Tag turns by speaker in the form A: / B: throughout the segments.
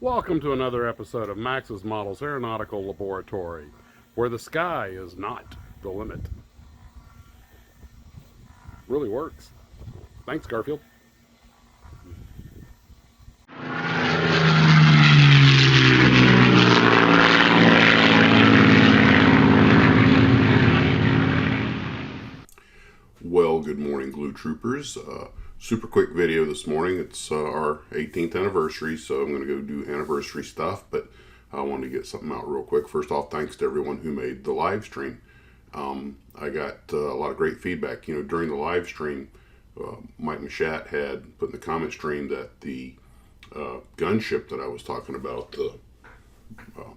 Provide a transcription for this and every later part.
A: Welcome to another episode of Max's Models Aeronautical Laboratory, where the sky is not the limit. Really works. Thanks, Garfield.
B: Well, good morning, Glue Troopers. Super quick video this morning. It's our 18th anniversary, so I'm going to go do anniversary stuff, but I wanted to get something out real quick. First off, thanks to everyone who made the live stream. I got a lot of great feedback. During the live stream, Mike Mashat had put in the comment stream that the gunship that I was talking about, the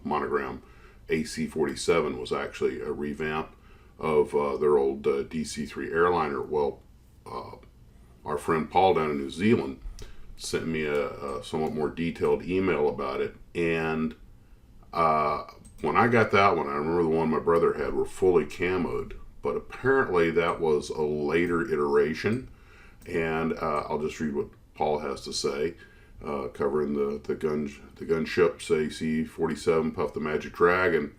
B: monogram AC-47, was actually a revamp of their old DC-3 airliner. Well, our friend Paul down in New Zealand sent me a somewhat more detailed email about it, and when I got that one, I remember the one my brother had were fully camoed, but apparently that was a later iteration, and I'll just read what Paul has to say, covering the gunships AC-47 Puff the Magic Dragon.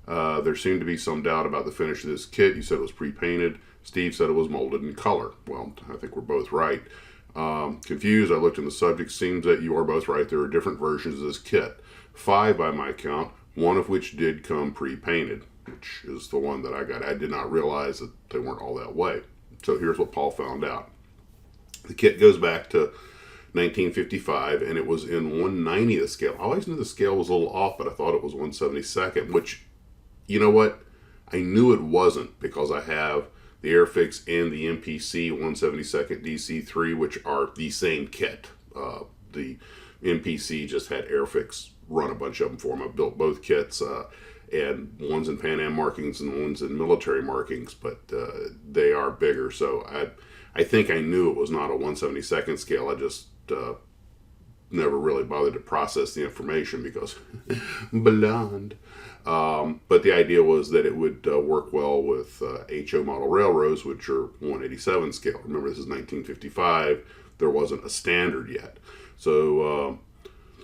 B: There seemed to be some doubt about the finish of this kit. You said it was pre-painted. Steve said it was molded in color. Well, I think we're both right. Confused, I looked in the subject. Seems that you are both right. There are different versions of this kit. 5 by my count, one of which did come pre-painted, which is the one that I got. I did not realize that they weren't all that way. So here's what Paul found out. The kit goes back to 1955, and it was in 1/90th scale. I always knew the scale was a little off, but I thought it was 1/72nd, which, you know what? I knew it wasn't because I have the Airfix and the MPC 1/72nd DC-3, which are the same kit. The MPC just had Airfix run a bunch of them for them. I built both kits, and one's in Pan Am markings and one's in military markings, but they are bigger. So I think I knew it was not a 1/72nd scale. I just never really bothered to process the information because blonde. But the idea was that it would work well with HO model railroads, which are 1/87 scale. Remember, this is 1955. There wasn't a standard yet. So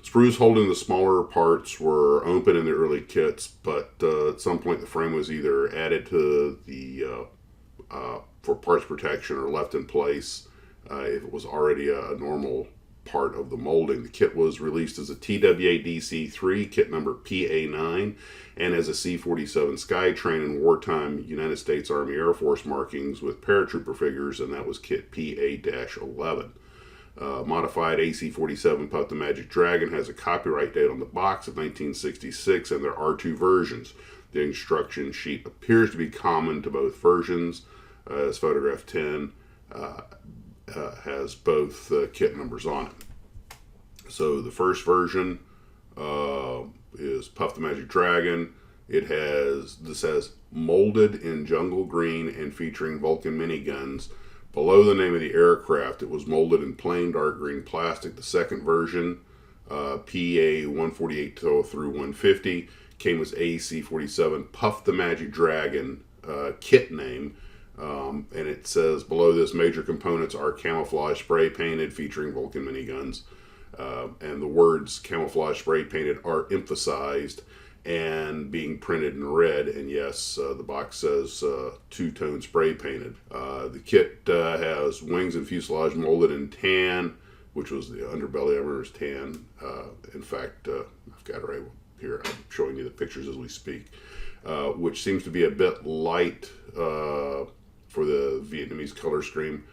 B: sprues holding the smaller parts were open in the early kits, but at some point the frame was either added to the for parts protection or left in place if it was already a normal part of the molding. The kit was released as a TWA DC-3, kit number PA9, and as a C-47 Skytrain in wartime United States Army Air Force markings with paratrooper figures, and that was kit PA-11. Modified AC-47 Puff the Magic Dragon has a copyright date on the box of 1966, and there are 2 versions. The instruction sheet appears to be common to both versions, as photograph 10 has both kit numbers on it. So the first version is Puff the Magic Dragon. This has molded in jungle green and featuring Vulcan miniguns. Below the name of the aircraft, it was molded in plain dark green plastic. The second version, PA 148 through 150, came as AC-47 Puff the Magic Dragon kit name. And it says below this, major components are camouflage spray painted featuring Vulcan miniguns. And the words camouflage spray painted are emphasized and being printed in red. And yes, the box says 2-tone spray painted. The kit has wings and fuselage molded in tan, which was the underbelly. I remember is tan. In fact, I've got it right here. I'm showing you the pictures as we speak, which seems to be a bit light for the Vietnamese color scheme.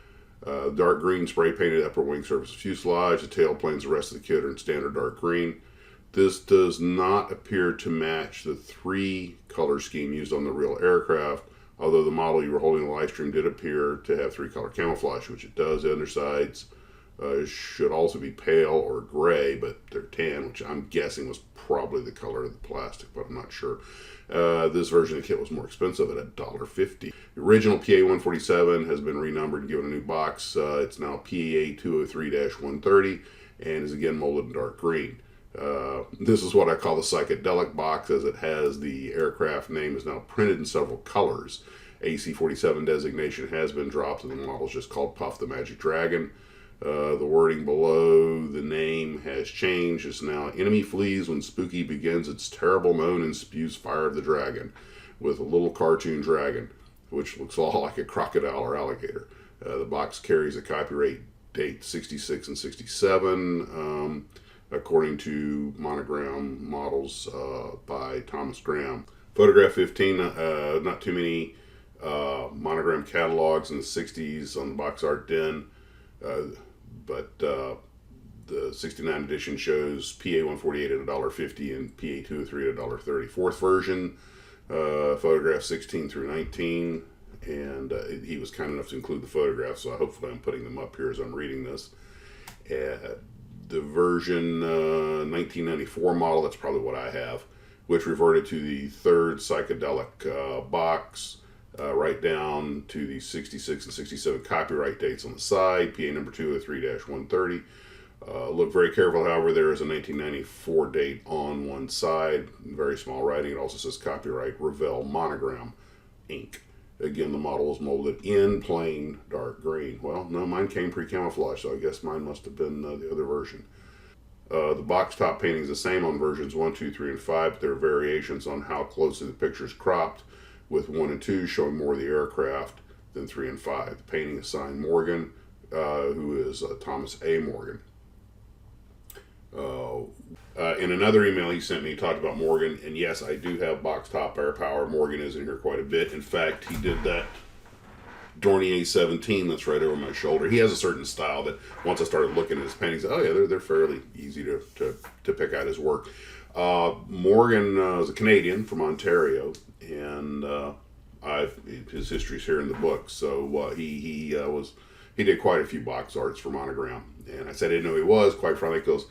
B: Dark green spray painted upper wing surface fuselage. The tail planes, the rest of the kit are in standard dark green. This does not appear to match the 3 color scheme used on the real aircraft, although the model you were holding in the live stream did appear to have 3 color camouflage, which it does. The undersides should also be pale or gray, but they're tan, which I'm guessing was probably the color of the plastic, but I'm not sure. This version of the kit was more expensive at $1.50. The original PA-147 has been renumbered and given a new box. It's now PA-203-130 and is again molded in dark green. This is what I call the psychedelic box, as it has the aircraft name is now printed in several colors. AC-47 designation has been dropped and the model is just called Puff the Magic Dragon. The wording below the name has changed. It's now enemy flees when spooky begins its terrible moan and spews fire of the dragon, with a little cartoon dragon, which looks all like a crocodile or alligator. The box carries a copyright date 66 and 67, according to monogram models by Thomas Graham. Photograph 15, not too many monogram catalogs in the 60s on the box art den, but the 69 edition shows PA 148 at $1.50 and PA 203 at $1.30. Fourth version, photograph 16 through 19, and he was kind enough to include the photographs, so hopefully I'm putting them up here as I'm reading this. The version 1994 model, that's probably what I have, which reverted to the third psychedelic box, right down to the 66 and 67 copyright dates on the side, PA number 203-130. Look very careful, however, there is a 1994 date on one side, very small writing. It also says copyright Revell Monogram Inc. Again, the model was molded in plain dark green. Well, no, mine came pre-camouflaged, so I guess mine must have been the other version. The box top painting is the same on versions 1, 2, 3, and 5, but there are variations on how closely the picture is cropped, with 1 and 2 showing more of the aircraft than 3 and 5. The painting is signed Morgan, who is Thomas A. Morgan. In another email he sent me, he talked about Morgan, and yes, I do have box top air power. Morgan is in here quite a bit. In fact, he did that Dornier 17 that's right over my shoulder. He has a certain style that once I started looking at his paintings, oh yeah, they're fairly easy to pick out his work. Morgan is a Canadian from Ontario, and his history's here in the book. So he did quite a few box arts for Monogram, and I said I didn't know who he was, quite frankly, because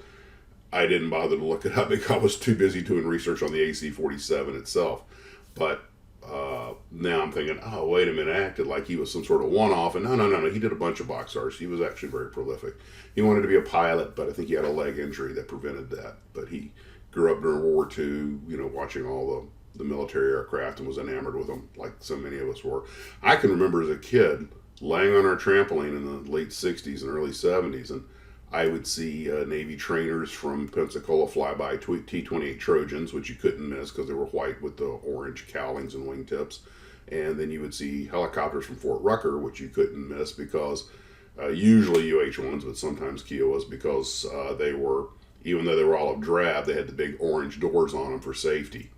B: I didn't bother to look it up because I was too busy doing research on the AC-47 itself. But now I'm thinking, oh, wait a minute, I acted like he was some sort of one-off, and no, he did a bunch of box arts. He was actually very prolific. He wanted to be a pilot, but I think he had a leg injury that prevented that. But he grew up during World War II, watching all the military aircraft and was enamored with them, like so many of us were. I can remember as a kid laying on our trampoline in the late 60s and early 70s, and I would see Navy trainers from Pensacola fly by T-28 Trojans, which you couldn't miss because they were white with the orange cowlings and wingtips. And then you would see helicopters from Fort Rucker, which you couldn't miss because usually UH-1s, but sometimes Kiowas, because they were, even though they were olive drab, they had the big orange doors on them for safety,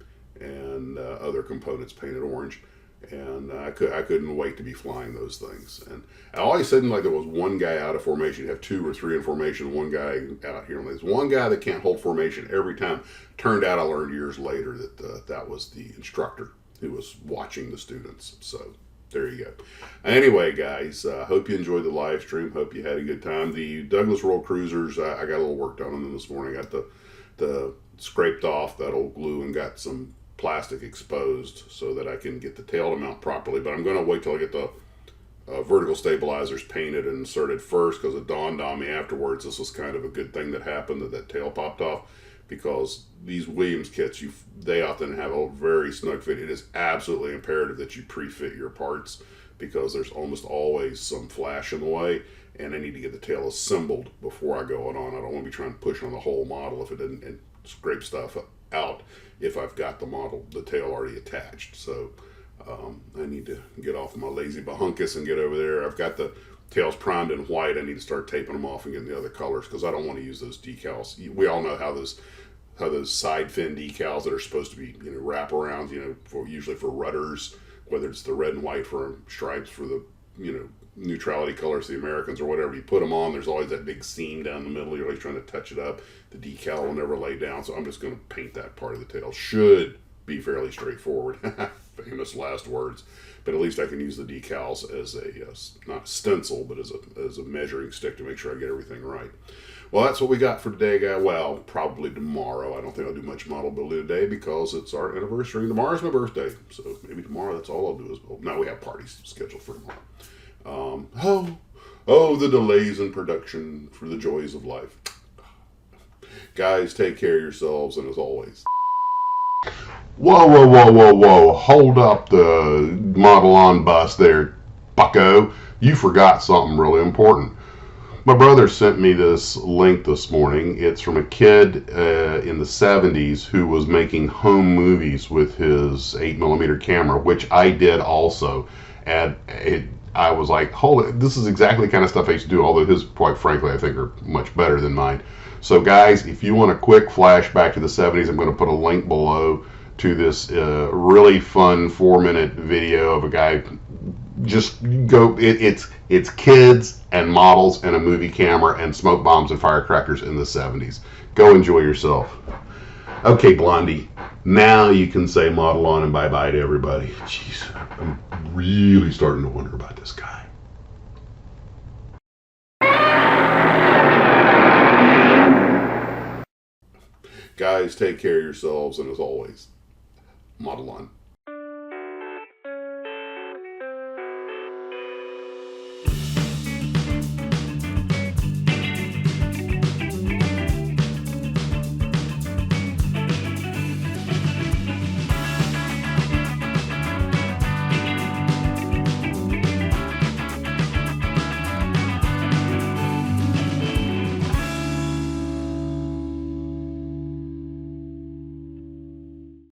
B: and other components painted orange. And I couldn't wait to be flying those things. And it always seemed like there was one guy out of formation. You'd have 2 or 3 in formation, one guy out here. And there's one guy that can't hold formation every time. Turned out I learned years later that that was the instructor who was watching the students. So there you go. Anyway, guys, hope you enjoyed the live stream. Hope you had a good time. The Douglas World Cruisers, I got a little work done on them this morning. I got the scraped off that old glue and got some plastic exposed so that I can get the tail to mount properly, but I'm going to wait till I get the vertical stabilizers painted and inserted first, because it dawned on me afterwards this was kind of a good thing that happened, that tail popped off, because these Williams kits, they often have a very snug fit. It is absolutely imperative that you pre-fit your parts, because there's almost always some flash in the way, and I need to get the tail assembled before I go on. I don't want to be trying to push on the whole model if it didn't, and scrape stuff out if I've got the tail already attached. So I need to get off my lazy bahunkus and get over there. I've got the tails primed in white. I need to start taping them off and getting the other colors, because I don't want to use those decals. We all know how those side fin decals that are supposed to be wraparounds, usually for rudders, whether it's the red and white for stripes for the neutrality colors, the Americans or whatever, you put them on, there's always that big seam down the middle. You're always trying to touch it up. The decal will never lay down, so I'm just going to paint that part of the tail. Should be fairly straightforward. Famous last words. But at least I can use the decals as a, not stencil, but as a measuring stick to make sure I get everything right. Well, that's what we got for today, guys. Well, probably tomorrow. I don't think I'll do much model building today because it's our anniversary. Tomorrow's my birthday, so maybe tomorrow that's all I'll do is build. Now we have parties scheduled for tomorrow. The delays in production for the joys of life. Guys, take care of yourselves, and as always, whoa, hold up the Model On bus there, bucko. You forgot something really important. My brother sent me this link this morning. It's from a kid in the 70s who was making home movies with his 8mm camera, which I did also. And I was like, holy, this is exactly the kind of stuff I used to do, although his, quite frankly, I think are much better than mine. So guys, if you want a quick flashback to the 70s, I'm going to put a link below to this really fun 4-minute video of a guy. Just go, it's kids and models and a movie camera and smoke bombs and firecrackers in the 70s. Go enjoy yourself. Okay, Blondie, now you can say model on and bye-bye to everybody. Jeez, I'm really starting to wonder about this guy. Guys, take care of yourselves, and as always, model on.